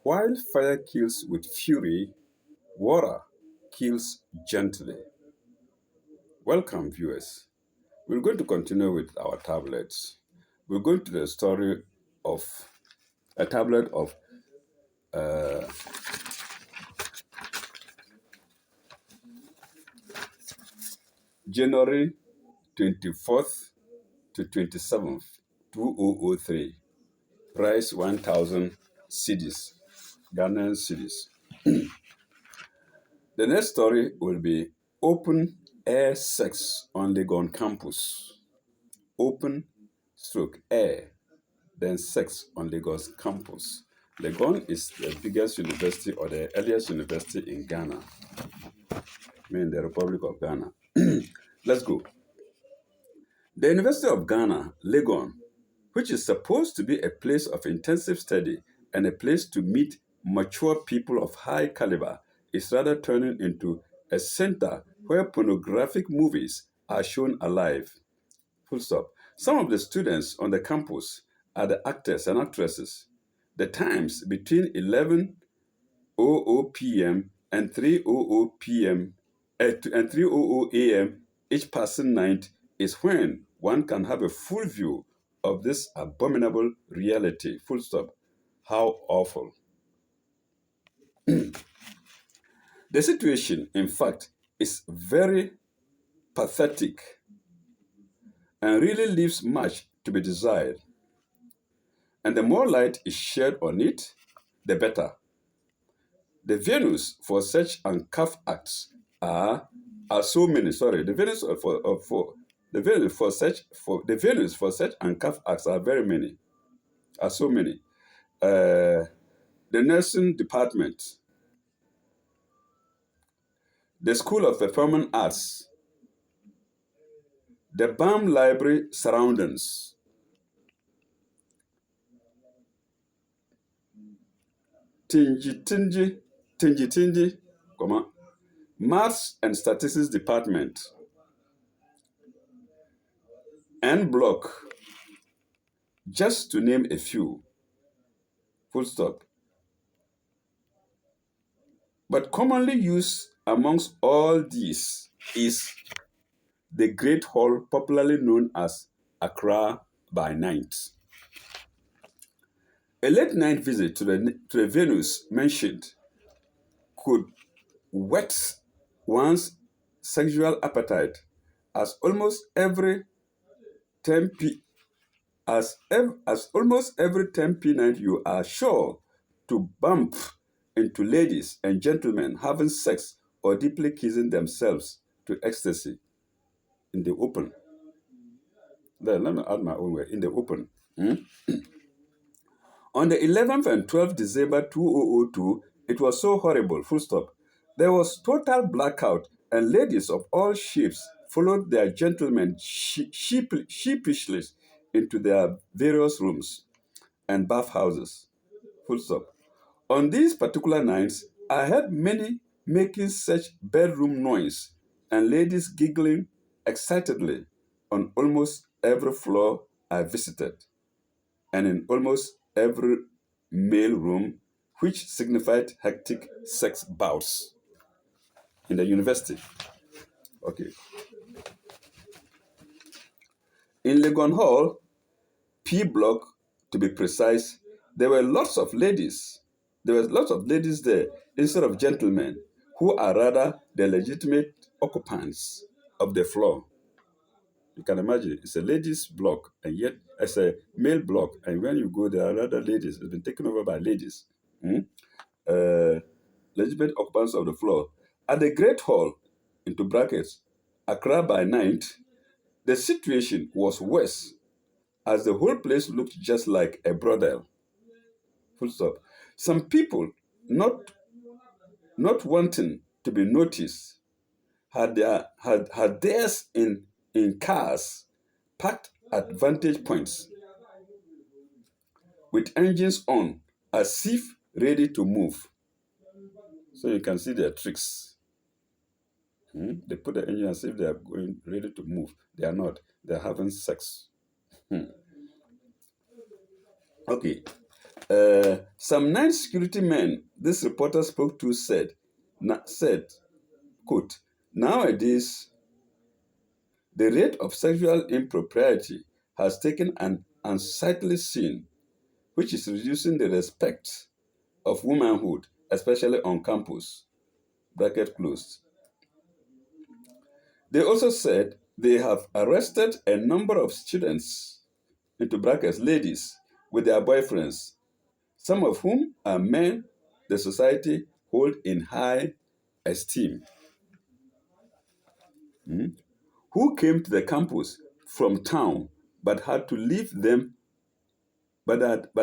While fire kills with fury, water kills gently. Welcome, viewers. We're going to continue with our tablets. We're going to the story of a tablet of uh, January 24th to 27th, 2003. Price 1,000 cedis, Ghanaian cedis. The next story will be open air sex on Legon campus. Open stroke air, then sex on Lagos campus. Legon is the biggest university or the earliest university in Ghana, I mean the Republic of Ghana. Let's go. The University of Ghana, Legon, which is supposed to be a place of intensive study and a place to meet mature people of high caliber, is rather turning into a center where pornographic movies are shown alive. Full stop. Some of the students on the campus are the actors and actresses. The times between 11:00 p.m. and 3:00 p.m. And 3:00 a.m. each passing night is when one can have a full view of this abominable reality. Full stop. How awful. The situation, in fact, is very pathetic and really leaves much to be desired. And the more light is shed on it, the better. The venues for such uncouth acts are so many. Sorry, the venues for such uncouth acts are very many. Are so many. The nursing department, the School of Performing Arts, the BAM library surroundings, Tingi, Maths and Statistics Department, N Block, just to name a few. Full stop. But commonly used amongst all these is the Great Hall, popularly known as Accra by Night. A late night visit to the venues mentioned could whet one's sexual appetite as almost every 10 p night you are sure to bump into ladies and gentlemen having sex or deeply kissing themselves to ecstasy in the open. Then let me add my own word, in the open. On the 11th and 12th December 2002, it was so horrible, full stop. There was total blackout and ladies of all shapes followed their gentlemen sheepishly into their various rooms and bathhouses, full stop. On these particular nights, I heard many making such bedroom noise and ladies giggling excitedly on almost every floor I visited, and in almost every male room, which signified hectic sex bouts in the university. Okay. In Legon Hall, P block to be precise, there were lots of ladies. There were lots of ladies there instead of gentlemen, who are rather the legitimate occupants of the floor. You can imagine, it's a ladies' block, and yet it's a male block. And when you go, there are other ladies. It's been taken over by ladies. Legitimate occupants of the floor. At the Great Hall, into brackets, Accra by night, the situation was worse, as the whole place looked just like a brothel. Full stop. Some people, not wanting to be noticed, had theirs in cars parked at vantage points with engines on as if ready to move. So you can see their tricks. They put the engine as if they are going ready to move. They are not. They are having sex. Okay. Some nine security men this reporter spoke to said, quote, nowadays, the rate of sexual impropriety has taken an unsightly scene, which is reducing the respect of womanhood, especially on campus. Bracket closed. They also said they have arrested a number of students, into brackets, ladies, with their boyfriends, some of whom are men the society hold in high esteem, who came to the campus from town but had to leave them but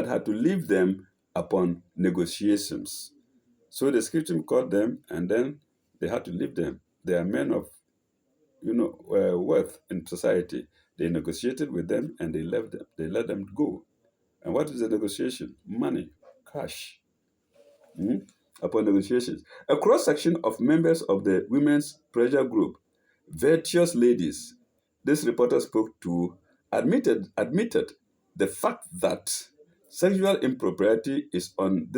had to leave them upon negotiations. So the security caught them and then they had to leave them. They are men of worth in society. They negotiated with them and they left them. They let them go. And what is the negotiation? Money, cash. Hmm? Upon negotiations, a cross section of members of the women's pressure group, Virtuous Ladies, this reporter spoke to, admitted the fact that sexual impropriety is on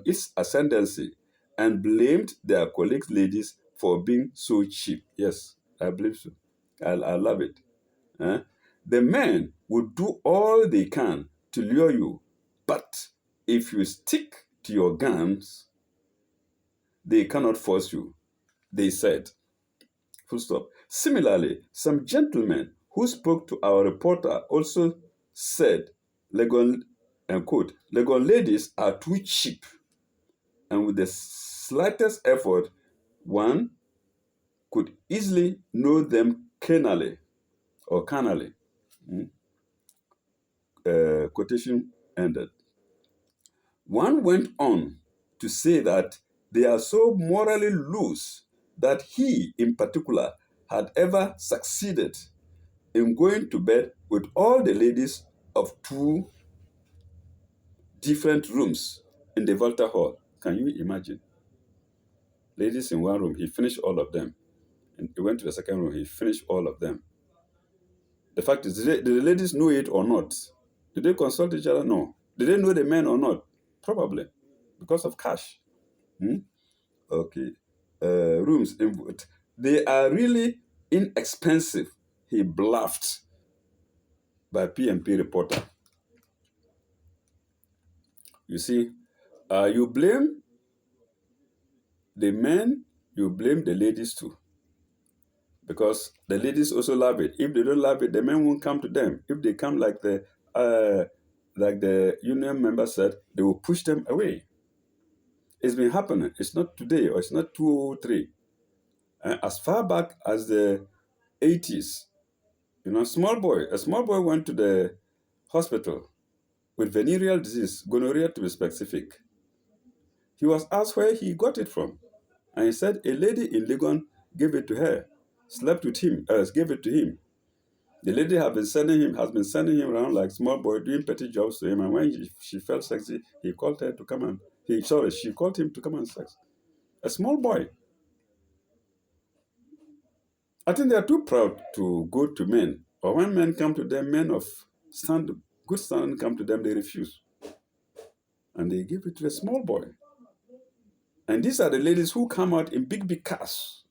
its ascendancy and blamed their colleagues ladies for being so cheap. Yes, I believe so. I love it. Eh? The men would do all they can to lure you, but if you stick to your guns, they cannot force you, they said. Full stop. Similarly, some gentlemen who spoke to our reporter also said, Legon, and quote, Legon ladies are too cheap, and with the slightest effort, one could easily know them carnally or carnally. Quotation ended. One went on to say that they are so morally loose that he, in particular, had ever succeeded in going to bed with all the ladies of two different rooms in the Volta Hall. Can you imagine? Ladies in one room, he finished all of them. And he went to the second room, he finished all of them. The fact is, did the ladies know it or not? Did they consult each other? No. Did they know the men or not? Probably, because of cash. Hmm? Okay. Rooms. They are really inexpensive. He bluffed by PMP reporter. You see, you blame the men, you blame the ladies too. Because the ladies also love it. If they don't love it, the men won't come to them. If they come like the union member said, they will push them away. It's been happening. It's not today or it's not 203. As far back as the 80s, a small boy went to the hospital with venereal disease, gonorrhea to be specific. He was asked where he got it from. And he said a lady in Legon gave it to her, slept with him, gave it to him. The lady has been sending him around like small boy, doing petty jobs to him. And when she felt sexy, he called her to come and, she called him to come and sex. A small boy. I think they are too proud to go to men. Or when men come to them, men of good standing come to them, they refuse. And they give it to a small boy. And these are the ladies who come out in big, big cars.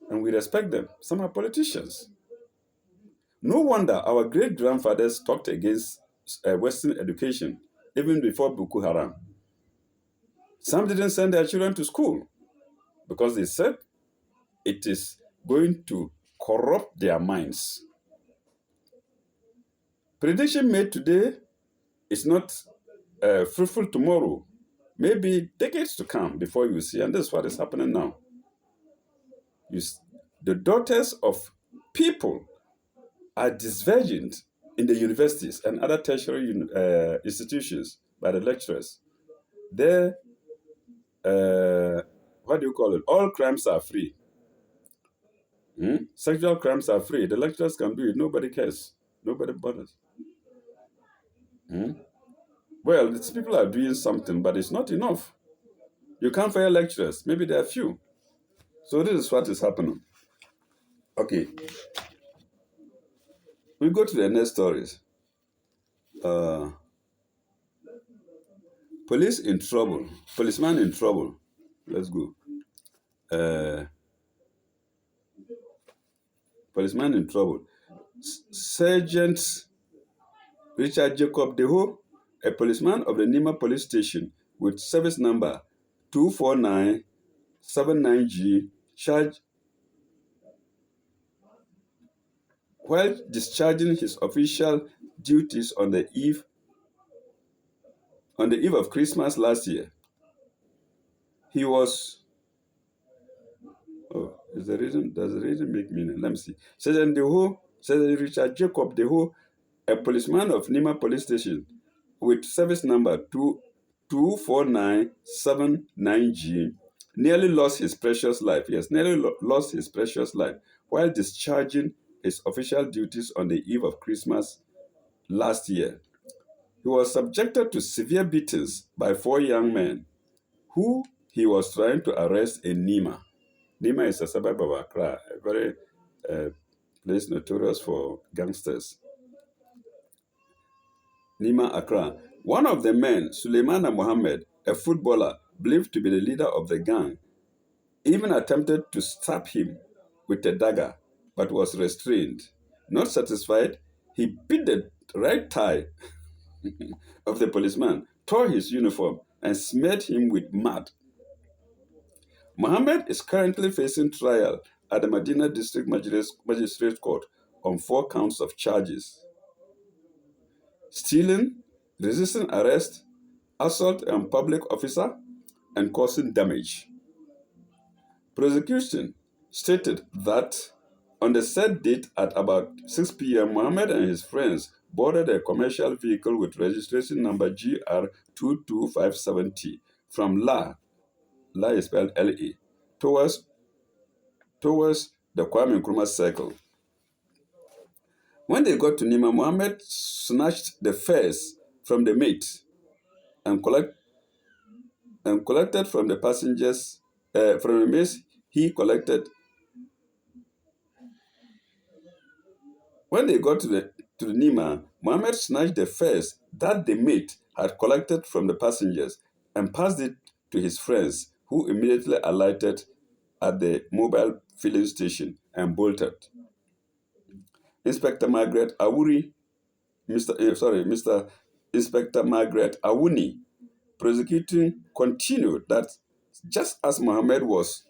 And we respect them. Some are politicians. No wonder our great-grandfathers talked against Western education, even before Boko Haram. Some didn't send their children to school because they said it is going to corrupt their minds. Prediction made today is not fruitful tomorrow. Maybe decades to come before you see, and this is what is happening now. The daughters of people are disvirgined in the universities and other tertiary institutions by the lecturers. There, what do you call it? All crimes are free. Sexual crimes are free. The lecturers can do it. Nobody cares. Nobody bothers. Well, these people are doing something, but it's not enough. You can't fire lecturers. Maybe there are few. So this is what is happening. Okay. We go to the next stories. Police in trouble. Policeman in trouble. Let's go. Uh, Policeman in trouble. Sergeant Richard Jacob Deho, a policeman of the Nima police station with service number 24979G, charged while discharging his official duties on the eve of Christmas last year. He was is the reason does the reason make meaning? Let me see. Sergeant Richard Jacob Deho, a policeman of Nima police station with service number 24979G, nearly lost his precious life. Yes, nearly lost his precious life while discharging his official duties on the eve of Christmas last year. He was subjected to severe beatings by four young men who he was trying to arrest in Nima. Nima is a suburb of Accra, a very uh, place notorious for gangsters. Nima, Accra. One of the men, Suleimana Mohammed, a footballer believed to be the leader of the gang, even attempted to stab him with a dagger, but was restrained. Not satisfied, he beat the right thigh of the policeman, tore his uniform, and smeared him with mud. Mohammed is currently facing trial at the Medina District Magistrate Court on 4 counts of charges: stealing, resisting arrest, assault on public officer, and causing damage. Prosecution stated that on the said date at about 6 p.m., Mohammed and his friends boarded a commercial vehicle with registration number GR22570 from La is spelled L-A, towards the Kwame Nkrumah Circle. When they got to Nima, Mohammed snatched the fares from the mate and collected from the passengers, from the mates he collected. When they got to the Nima, Mohammed snatched the fares that the mate had collected from the passengers and passed it to his friends, who immediately alighted at the mobile filling station and bolted. Inspector Margaret Awuri, Mr. Inspector Margaret Awuni, prosecuting, continued that just as Mohammed was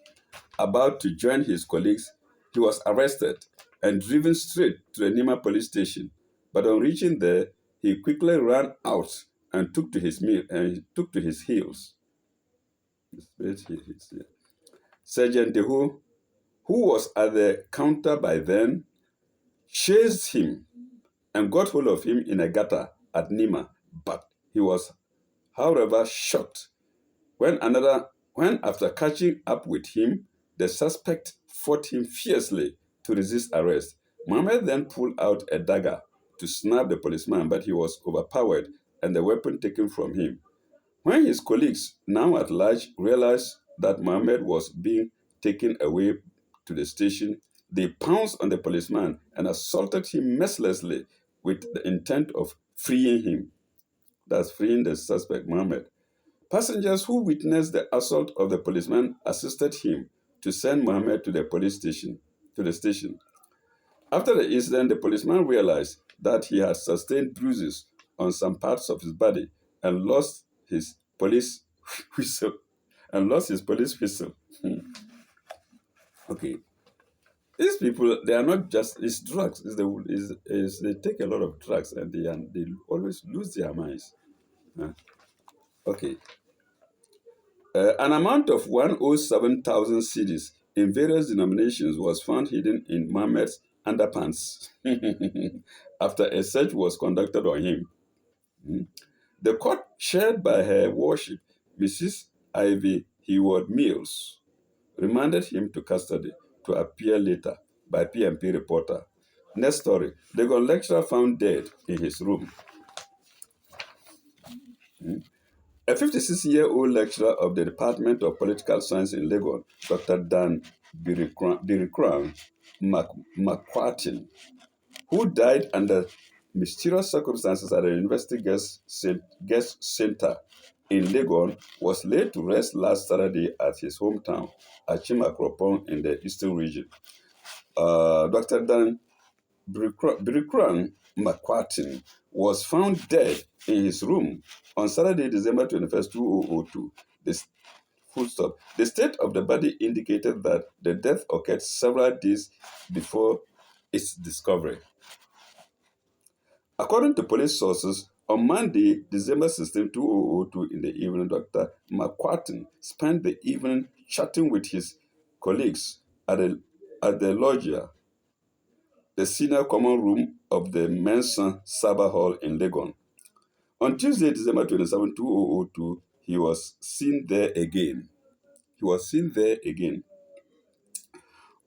about to join his colleagues, he was arrested and driven straight to the Nima police station. But on reaching there, he quickly ran out and took to his heels. Sergeant Deho, who was at the counter by then, chased him and got hold of him in a gutter at Nima, but he was, however, shot when after catching up with him, the suspect fought him fiercely to resist arrest. Mohammed then pulled out a dagger to snap the policeman, but he was overpowered and the weapon taken from him. When his colleagues, now at large, realized that Mohammed was being taken away to the station, they pounced on the policeman and assaulted him mercilessly with the intent of freeing him. That's freeing the suspect, Mohammed. Passengers who witnessed the assault of the policeman assisted him to send Mohammed to the station. After the incident, the policeman realized that he had sustained bruises on some parts of his body and lost his police whistle. Okay. These people, they are not just, it's drugs. They take a lot of drugs and they always lose their minds. Okay. An amount of 107,000 cedis in various denominations was found hidden in Mohammed's underpants after a search was conducted on him. The court, chaired by Her Worship, Mrs. Ivy Heward Mills, remanded him to custody to appear later by PMP reporter. Next story. The lecturer found dead in his room. A 56-year-old lecturer of the Department of Political Science in Lagos, Dr. Dan Birikran McQuartin, who died under mysterious circumstances at the University Guest Center in Legon was laid to rest last Saturday at his hometown, Achimakropong in the eastern region. Dr. Dan Birikran McQuartin was found dead in his room on Saturday, December 21st, 2002. This full stop. The state of the body indicated that the death occurred several days before its discovery. According to police sources, on Monday, December 16, 2002, in the evening, Dr. McQuartin spent the evening chatting with his colleagues at the loggia, the senior common room of the Mensa Saba Hall in Legon. On Tuesday, December 27, 2002, he was seen there again. He was seen there again.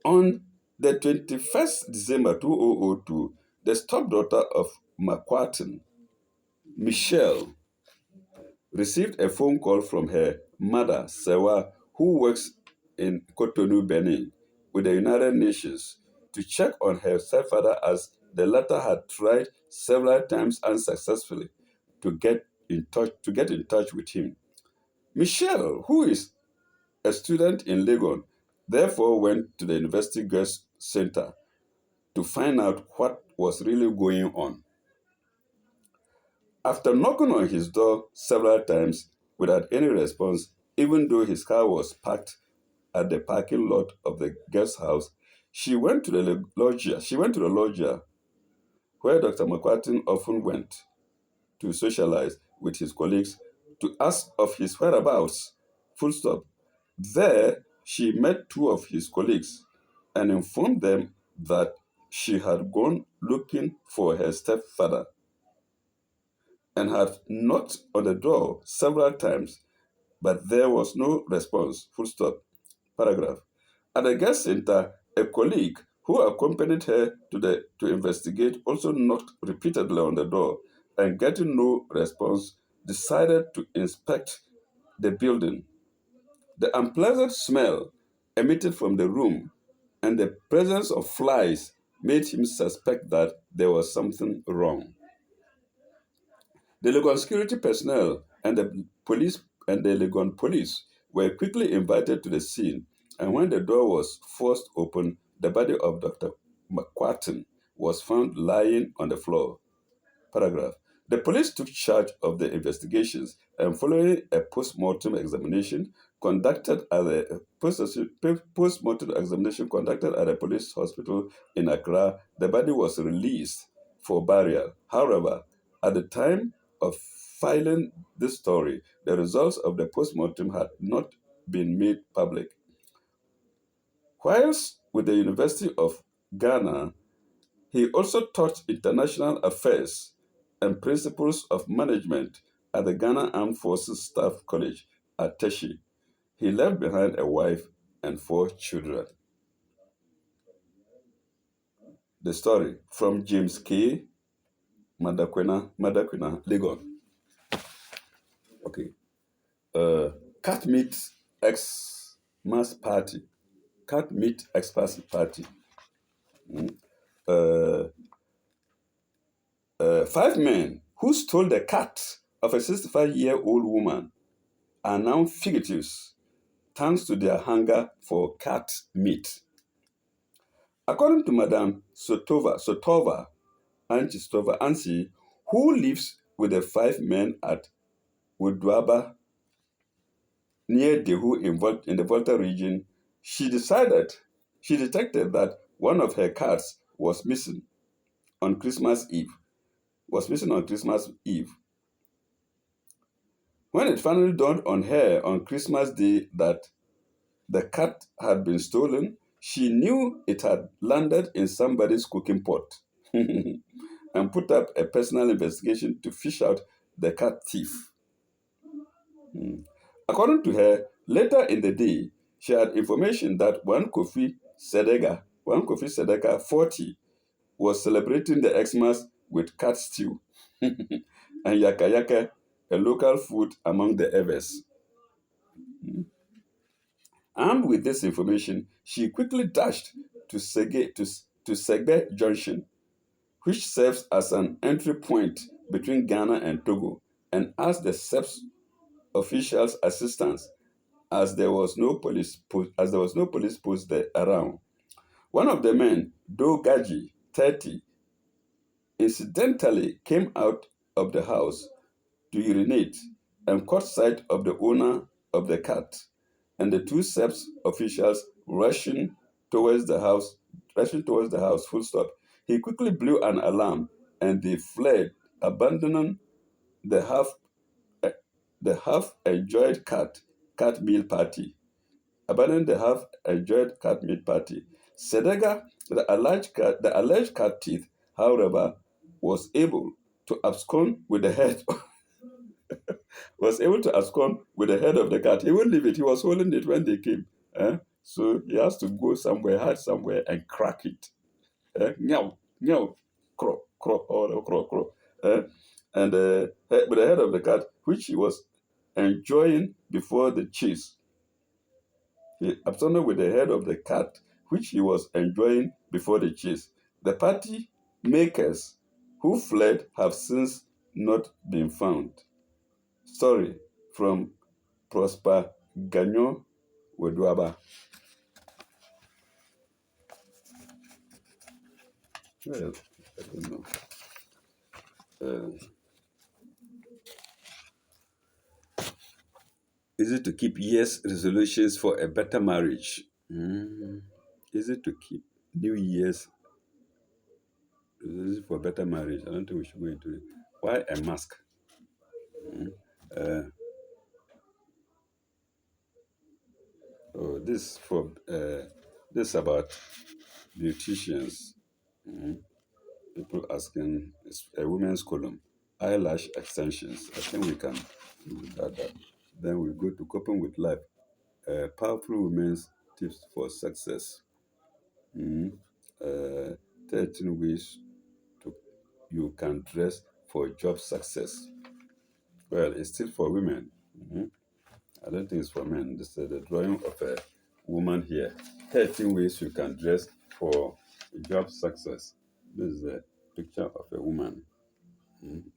On the 21st December 2002, the stepdaughter of McQuartin, Michelle, received a phone call from her mother, Sewa, who works in Cotonou, Benin, with the United Nations, to check on her stepfather as the latter had tried several times unsuccessfully to get in touch with him. Michelle, who is a student in Legon, therefore went to the University Girls Center to find out what was really going on. After knocking on his door several times without any response, even though his car was parked at the parking lot of the guest house, she went to the loggia. She went to the loggia where Dr. McQuartin often went to socialize with his colleagues to ask of his whereabouts. Full stop. There, she met two of his colleagues and informed them that she had gone looking for her stepfather and had knocked on the door several times, but there was no response. Full stop. Paragraph. At the guest center, a colleague who accompanied her to investigate also knocked repeatedly on the door and getting no response, decided to inspect the building. The unpleasant smell emitted from the room and the presence of flies made him suspect that there was something wrong. The Legon security personnel and the Legon police were quickly invited to the scene, and when the door was forced open, the body of Dr. McQuartin was found lying on the floor. Paragraph. The police took charge of the investigations, and following a post-mortem examination conducted at the police hospital in Accra, the body was released for burial. However, at the time of filing this story, the results of the post-mortem had not been made public. Whilst with the University of Ghana, he also taught international affairs and principles of management at the Ghana Armed Forces Staff College at Teshi. He left behind a wife and 4 children. The story from James K. Madakwena, Legon. Okay. Cat meet ex-mass party. Cat meet ex-mass party. Uh, 5 men who stole the cat of a 65-year-old woman are now fugitives thanks to their hunger for cat meat. According to Madame Ansi, who lives with the 5 men at Wudwaba near Dehu in the Volta region, she detected that one of her cats was missing on Christmas Eve. When it finally dawned on her on Christmas Day that the cat had been stolen, she knew it had landed in somebody's cooking pot and put up a personal investigation to fish out the cat thief. According to her, later in the day, she had information that one Kofi Sedeka 40, was celebrating the Xmas with cat stew and yaka yaka, a local food among the Evers. Armed with this information, she quickly dashed to Segbe Junction, which serves as an entry point between Ghana and Togo, and asked the steps officials' assistance as there was no police post there around. One of the men, Dogaji, 30, incidentally came out of the house to urinate and caught sight of the owner of the cat and the two SEPS officials rushing towards the house, full stop. He quickly blew an alarm and they fled, abandoning the half the half enjoyed cat meal party. Abandoning the half enjoyed cat meal party. Sedega, the alleged cat thief, however, was able to abscond with the head was able to abscond with the head of the cat. He wouldn't leave it. He was holding it when they came. So he has to go somewhere, hide somewhere, and crack it. Meow, meow, crow, crow, oh, crow, crow. And with the head of the cat, which he was enjoying before the chase. He absconded with the head of the cat, which he was enjoying before the chase. The party makers who fled have since not been found. Story from Prosper Ganyo Weduaba. Well, I don't know. Is it to keep year's resolutions for a better marriage? Is it to keep New Year's resolutions for a better marriage? I don't think we should go into it. Why a mask? This about beauticians. People asking, it's a women's column, eyelash extensions. I think we can do that. Then we go to coping with life. Powerful women's tips for success. 13 ways to you can dress for job success. Well, it's still for women. I don't think it's for men. This is the drawing of a woman here. 13 ways you can dress for job success. This is a picture of a woman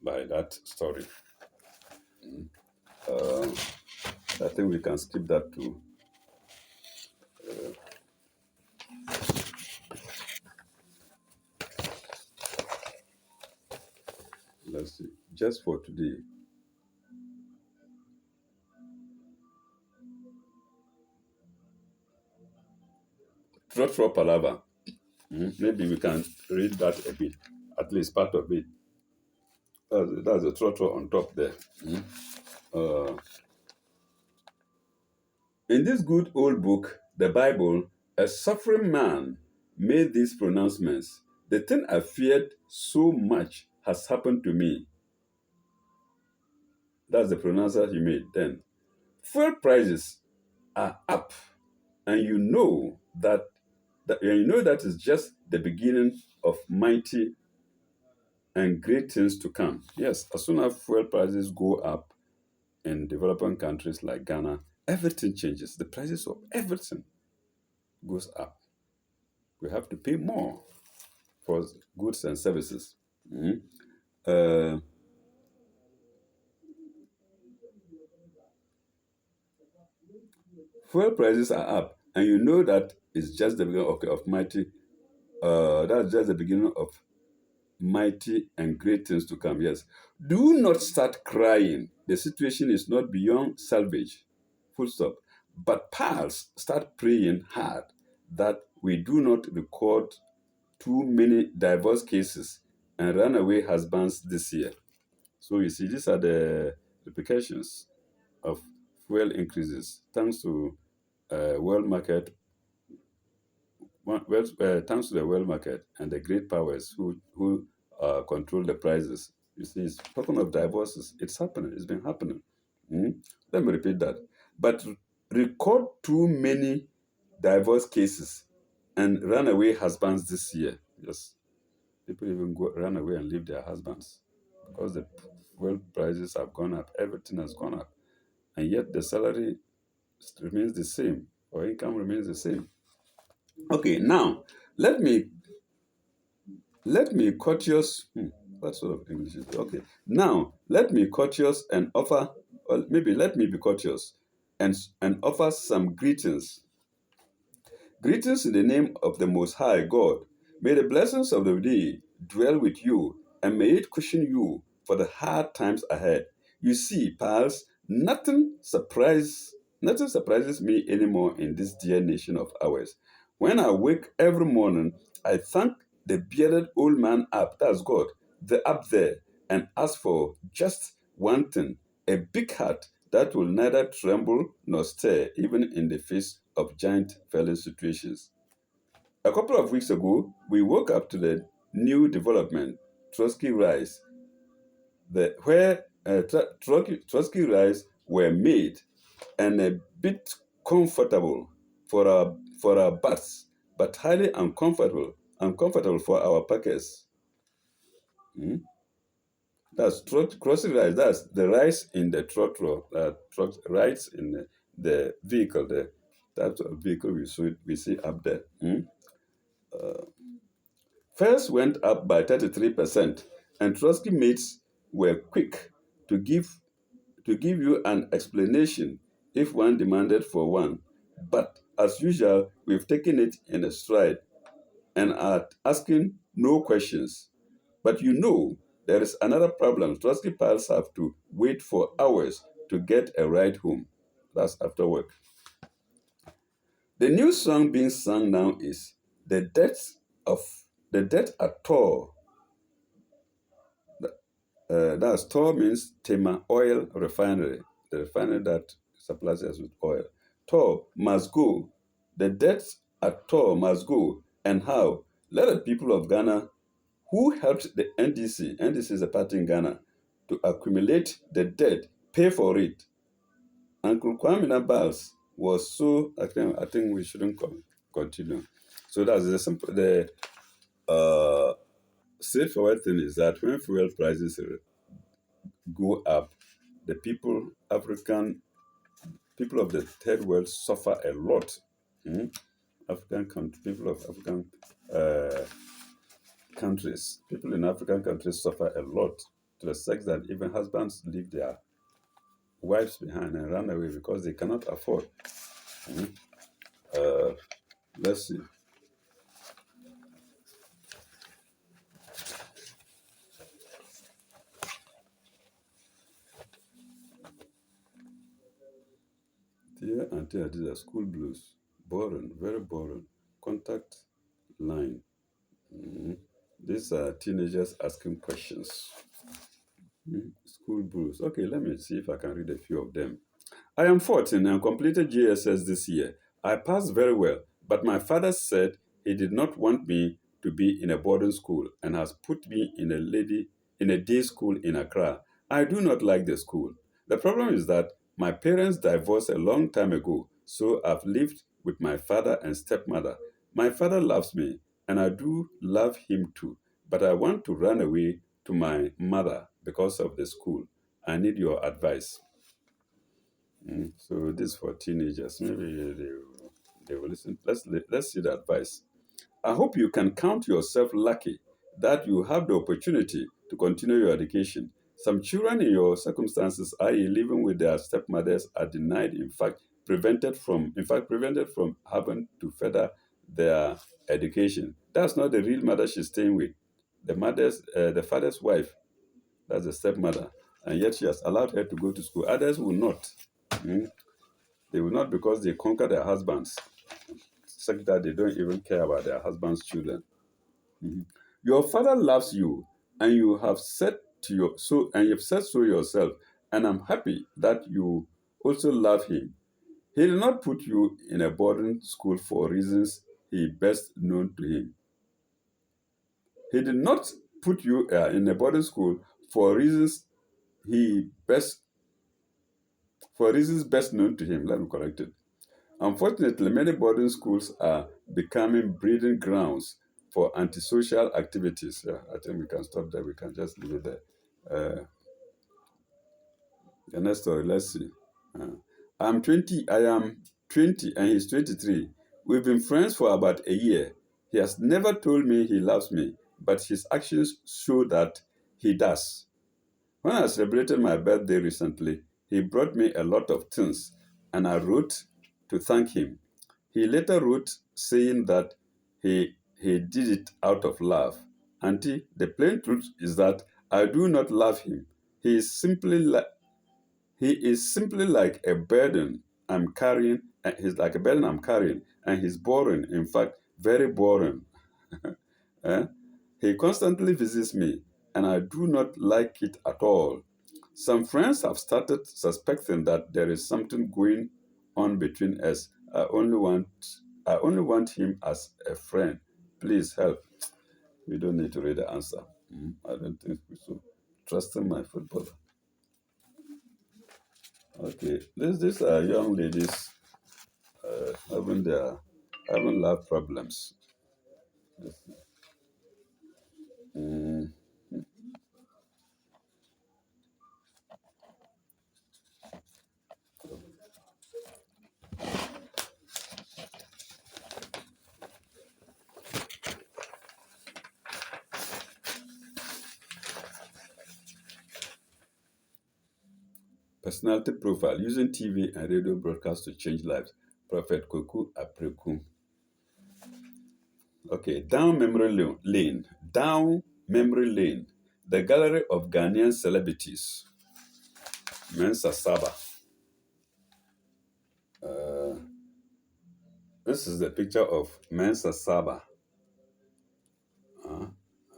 by that story. I think we can skip that too. Let's see. Just for today. Trotro Palava. Maybe we can read that a bit, at least part of it. That's a trotro on top there. In this good old book, the Bible, a suffering man made these pronouncements. The thing I feared so much has happened to me. That's the pronouncement he made then. Fuel prices are up, and you know that is just the beginning of mighty and great things to come. Yes, as soon as fuel prices go up in developing countries like Ghana, everything changes. The prices of everything goes up. We have to pay more for goods and services. Fuel prices are up, and you know that it's just the beginning of mighty. That's just the beginning of mighty and great things to come. Yes. Do not start crying. The situation is not beyond salvage. Full stop. But pals, start praying hard that we do not record too many divorce cases and runaway husbands this year. So you see, these are the repercussions of fuel increases thanks to world market. Thanks to the world market and the great powers who control the prices. You see, talking of divorces, it's happening. It's been happening. Let me repeat that. But record too many divorce cases and runaway husbands this year. Yes, people even run away and leave their husbands because the world prices have gone up. Everything has gone up, and yet the salary remains the same or income remains the same. Okay, now let me courteous. What sort of English is it? Okay, now let me courteous and offer Well, maybe let me be courteous and offer some greetings. Greetings in the name of the Most High God. May the blessings of the day dwell with you, and may it cushion you for the hard times ahead. You see, pals, nothing surprises me anymore in this dear nation of ours. When I wake every morning, I thank the bearded old man up, that's God, the up there, and ask for just one thing, a big heart that will neither tremble nor stir, even in the face of giant failing situations. A couple of weeks ago, we woke up to the new development, Trotsky Rise, where Trotsky Rise were made and a bit comfortable for our butts, but highly uncomfortable for our packers. Mm. That's crossing rice. That's the rice in the trotro, rice in the vehicle, the type of vehicle we see up there. Mm. Fares went up by 33%, and Trotsky mates were quick to give to give you an explanation if one demanded for one. But as usual, we've taken it in a stride and are asking no questions. But you know, there is another problem. Trusty pals have to wait for hours to get a ride home. That's after work. The new song being sung now is of the death at Tor. That's Tor means Tema Oil Refinery, the refinery that supplies us with oil. Tor must go. The debts at Tor must go. And how? Let the people of Ghana who helped the NDC is a party in Ghana, to accumulate the debt, pay for it. Uncle Kwame Nabals was so, I think we shouldn't continue. So that's the simple, the straightforward thing is that when fuel prices go up, the people of the third world suffer a lot. Mm? People of African uh, countries, people in African countries suffer a lot to the extent that even husbands leave their wives behind and run away because they cannot afford. Mm. Uh, let's see. Dear Auntie Adiza, school blues. Boring, very boring. Contact line. Mm. These are teenagers asking questions. Mm. School blues. Okay, let me see if I can read a few of them. I am 14 and completed JSS this year. I passed very well, but my father said he did not want me to be in a boarding school and has put me in a day school in Accra. I do not like the school. The problem is that my parents divorced a long time ago, so I've lived with my father and stepmother. My father loves me, and I do love him too, but I want to run away to my mother because of the school. I need your advice. Mm. So this is for teenagers. Maybe they will listen. Let's see the advice. I hope you can count yourself lucky that you have the opportunity to continue your education. Some children in your circumstances, i.e., living with their stepmothers, are denied, prevented from having to further their education. That's not the real mother she's staying with. The father's wife, that's the stepmother, and yet she has allowed her to go to school. Others will not. Mm. They will not because they conquer their husbands, such that they don't even care about their husband's children. Mhm. Your father loves you, and you have said you've said so yourself. And I'm happy that you also love him. He did not put you in a boarding school for reasons he best known to him. He did not put you in a boarding school for reasons he best for reasons best known to him. Let me correct it. Unfortunately, many boarding schools are becoming breeding grounds for antisocial activities. Yeah, I think we can stop there. We can just leave it there. Uh, the next story, let's see. Uh, I am 20 and he's 23. We've been friends for about a year. He has never told me he loves me, but his actions show that he does. When I celebrated my birthday recently, He brought me a lot of things, and I wrote to thank him. He later wrote saying that he did it out of love. Auntie, the plain truth is that I do not love him. He is simply like a burden I'm carrying. He's like a burden I'm carrying, and he's boring. In fact, very boring. Eh? He constantly visits me, and I do not like it at all. Some friends have started suspecting that there is something going on between us. I only want him as a friend. Please help. We don't need to read the answer. I don't think we should trust in my footballer. Okay, these are young ladies having love problems. Mm, Personality profile using TV and radio broadcasts to change lives. Prophet Koku Apreku. Okay, down memory lane. Down memory lane. The gallery of Ghanaian celebrities. Mensa Saba. This is the picture of Mensa Saba.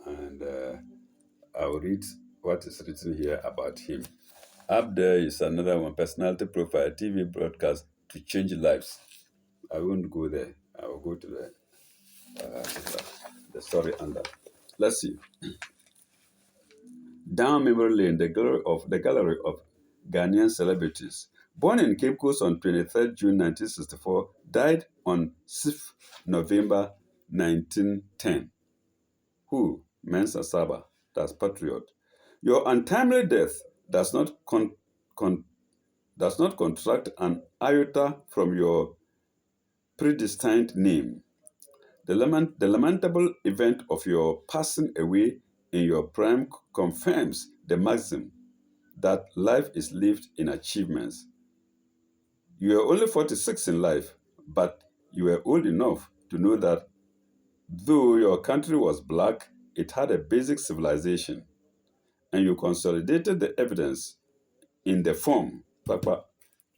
And I will read what is written here about him. Up there is another one, personality profile, TV broadcast to change lives. I won't go there. I will go to the story under. Let's see. Down memory lane, the gallery of Ghanaian celebrities. Born in Cape Coast on 23rd June 1964, died on 6th November 1910. Who? Mensa Saba, that's patriot. Your untimely death does not does not contract an iota from your predestined name. The lamentable event of your passing away in your prime confirms the maxim that life is lived in achievements. You are only 46 in life, but you were old enough to know that though your country was black, it had a basic civilization, and you consolidated the evidence in the form. Papa,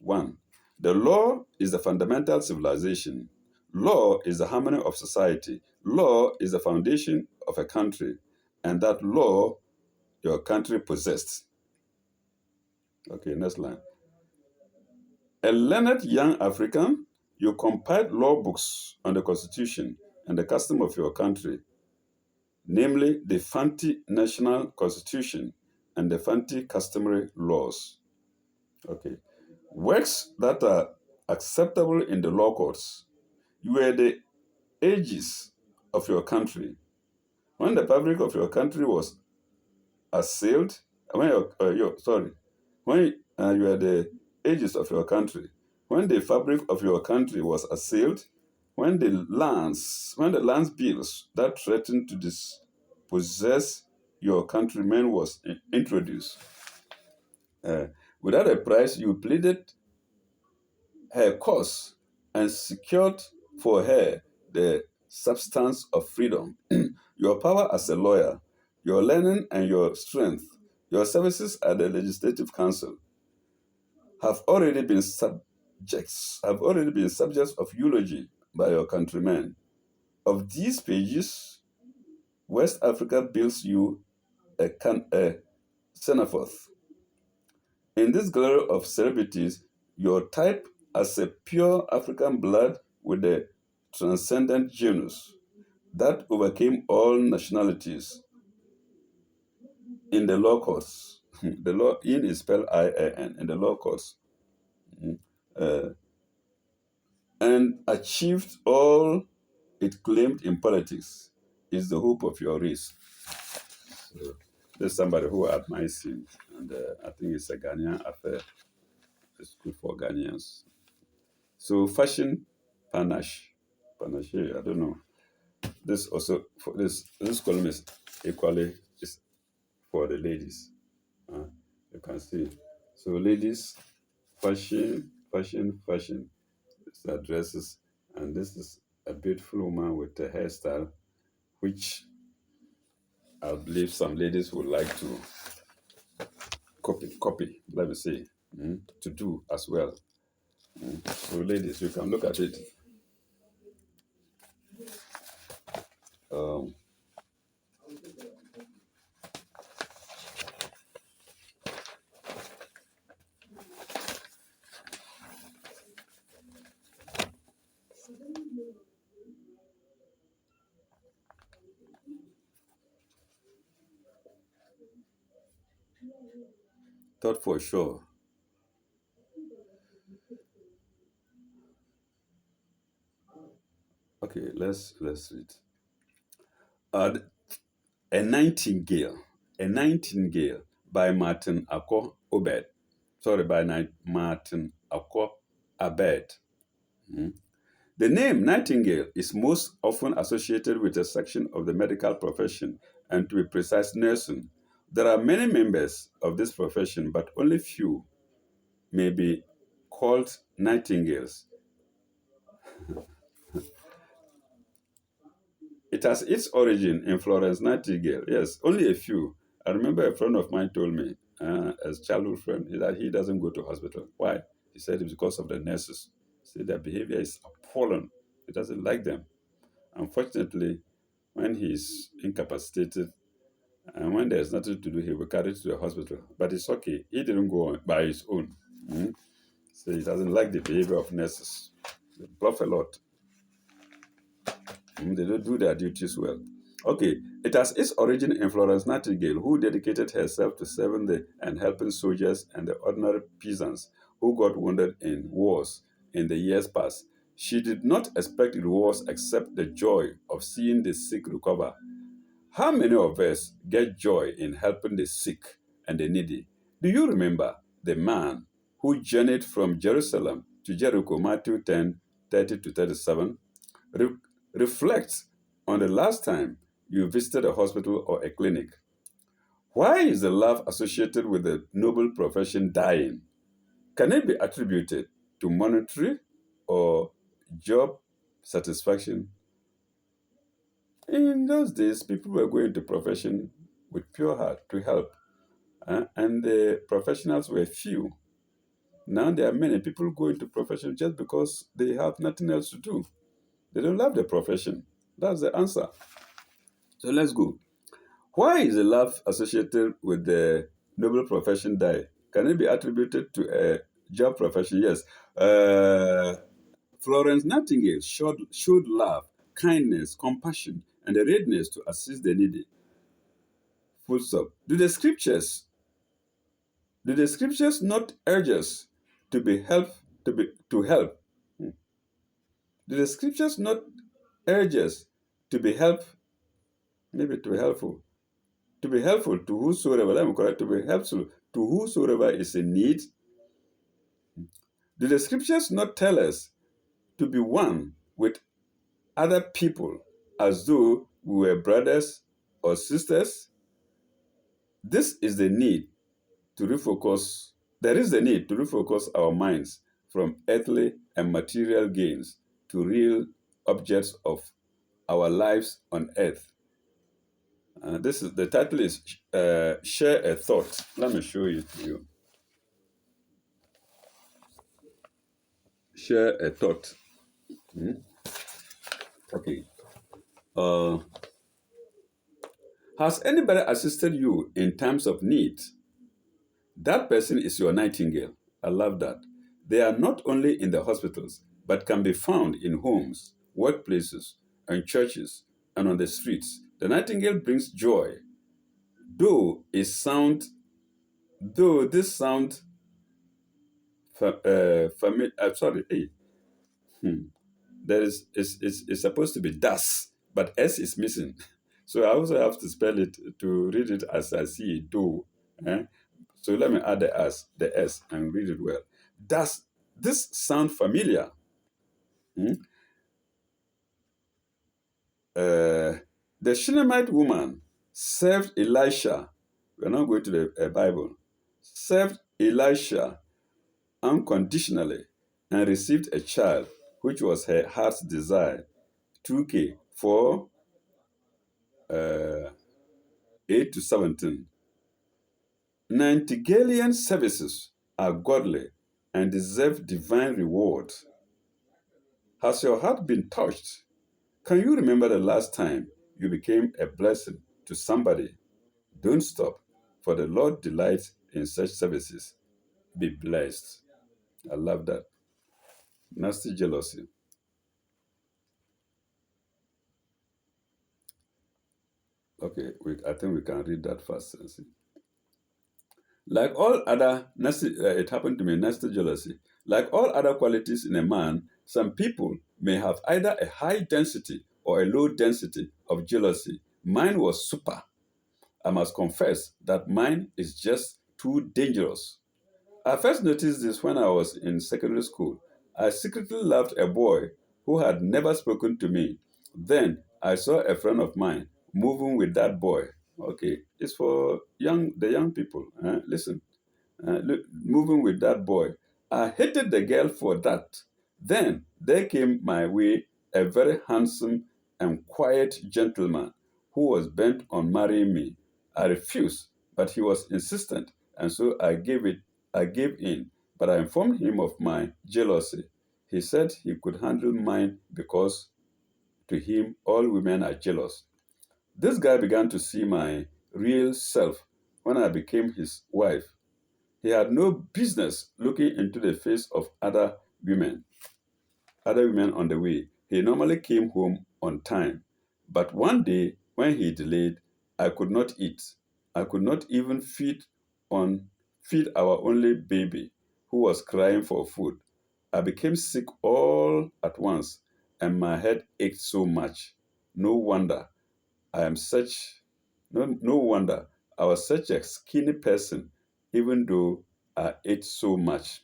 1. The law is the fundamental civilization. Law is the harmony of society. Law is the foundation of a country, and that law your country possessed. Okay, next line. A learned young African, you compiled law books on the constitution and the custom of your country, namely the Fanti National Constitution and the Fanti Customary Laws. Okay. Works that are acceptable in the law courts. You were the aegis of your country. When the fabric of your country was assailed, when you were the aegis of your country, when the fabric of your country was assailed, when the lands bills that threatened to dispossess your countrymen was introduced, without a price, you pleaded her cause and secured for her the substance of freedom. Your power as a lawyer, your learning and your strength, your services at the Legislative Council have already been subjects of eulogy by your countrymen. Of these pages, West Africa builds you a cenotaph. In this gallery of celebrities, your type as a pure African blood with a transcendent genius that overcame all nationalities in the law courts. The law in is spelled IAN in the law courts, uh, and achieved all it claimed in politics is the hope of your race. So, there's somebody who admires him, and I think it's a Ghanaian affair. It's good for Ghanaians. So fashion panache, panache. I don't know. This also for this column is equally is for the ladies. You can see. So, ladies, fashion, fashion, fashion. These are dresses, and this is a beautiful woman with a hairstyle, which I believe some ladies would like to copy. Let me say, to do as well. So, ladies, you can look at it. Um, thought for sure. Okay, let's read. Uh, a Nightingale, a Nightingale by Martin Akko Obed. Sorry, by Martin Akko Abed. Mm. The name Nightingale is most often associated with a section of the medical profession, and to be precise, nursing. There are many members of this profession, but only few may be called nightingales. It has its origin in Florence Nightingale. Yes, only a few. I remember a friend of mine told me, as childhood friend, that he doesn't go to hospital. Why? He said it's because of the nurses. He said their behavior is appalling. He doesn't like them. Unfortunately, when he's incapacitated and when there's nothing to do, he will carry to the hospital. But it's okay. He didn't go on by his own. Mm. So he doesn't like the behavior of nurses. They bluff a lot. They don't do their duties well. Okay, it has its origin in Florence Nightingale, who dedicated herself to serving and helping soldiers and the ordinary peasants who got wounded in wars in the years past. She did not expect rewards except the joy of seeing the sick recover. How many of us get joy in helping the sick and the needy? Do you remember the man who journeyed from Jerusalem to Jericho, Matthew 10:30 to 37? Re- Reflect on the last time you visited a hospital or a clinic. Why is the love associated with the noble profession dying? Can it be attributed to monetary or job satisfaction? In those days, people were going to profession with pure heart to help, and the professionals were few. Now there are many people going to profession just because they have nothing else to do. They don't love the profession. That's the answer. So let's go. Why is the love associated with the noble profession die? Can it be attributed to a job profession? Yes. Florence Nightingale showed love, kindness, compassion, and a readiness to assist the needy. Full stop. Do the scriptures not urge us to be help to help? Hmm. Do the scriptures not urge us to be help maybe to be helpful? To be helpful to whosoever, let me correct, to be helpful to whosoever is in need. Do the scriptures not tell us to be one with other people as though we were brothers or sisters? This is the need to refocus. There is the need to refocus our minds from earthly and material gains to real objects of our lives on earth. This is the title is Share a Thought. Let me show it to you. Share a thought. Okay. Uh, has anybody assisted you in times of need? That person is your nightingale. I love that. They are not only in the hospitals, but can be found in homes, workplaces, and churches, and on the streets. The nightingale brings joy. Though it sound, though this sound, familiar. Sorry, hey, there is it's supposed to be das, but s is missing. So I also have to spell it to read it as I see it. Do. Eh? So let me add the s, and read it well. Does this sound familiar? Hmm? The Shunammite woman served Elisha. We're not going to the Bible. Served Elisha unconditionally and received a child, which was her heart's desire. 2K for 8 to 17. Nightingalian services are godly and deserve divine reward. Has your heart been touched? Can you remember the last time you became a blessing to somebody? Don't stop, for the Lord delights in such services. Be blessed. I love that. Nasty jealousy. Okay, I think we can read that first. See. Like all other nasty, it happened to me, nasty jealousy. Like all other qualities in a man, some people may have either a high density or a low density of jealousy. Mine was super. I must confess that mine is just too dangerous. I first noticed this when I was in secondary school. I secretly loved a boy who had never spoken to me. Then I saw a friend of mine moving with that boy. Okay, it's for the young people. Listen, moving with that boy. I hated the girl for that. Then there came my way a very handsome and quiet gentleman who was bent on marrying me. I refused, but he was insistent, and so I gave in, but I informed him of my jealousy. He said he could handle mine because to him all women are jealous. This guy began to see my real self when I became his wife. He had no business looking into the face of other women on the way. He normally came home on time. But one day, when he delayed, I could not eat. I could not even feed our only baby who was crying for food. I became sick all at once, and my head ached so much. No wonder I am such no wonder I was such a skinny person, even though I ate so much.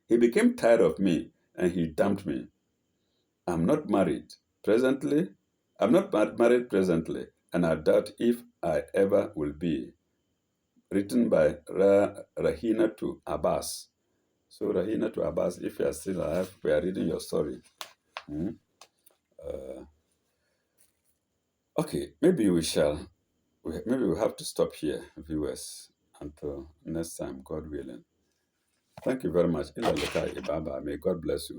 He became tired of me and he dumped me. I'm not married presently. I'm not married presently, and I doubt if I ever will be. Written by Rahina to Abbas. So, Rahina to Abbas, if you are still alive, we are reading your story. Hmm? Okay, maybe we have to stop here, viewers, until next time, God willing. Thank you very much. May God bless you.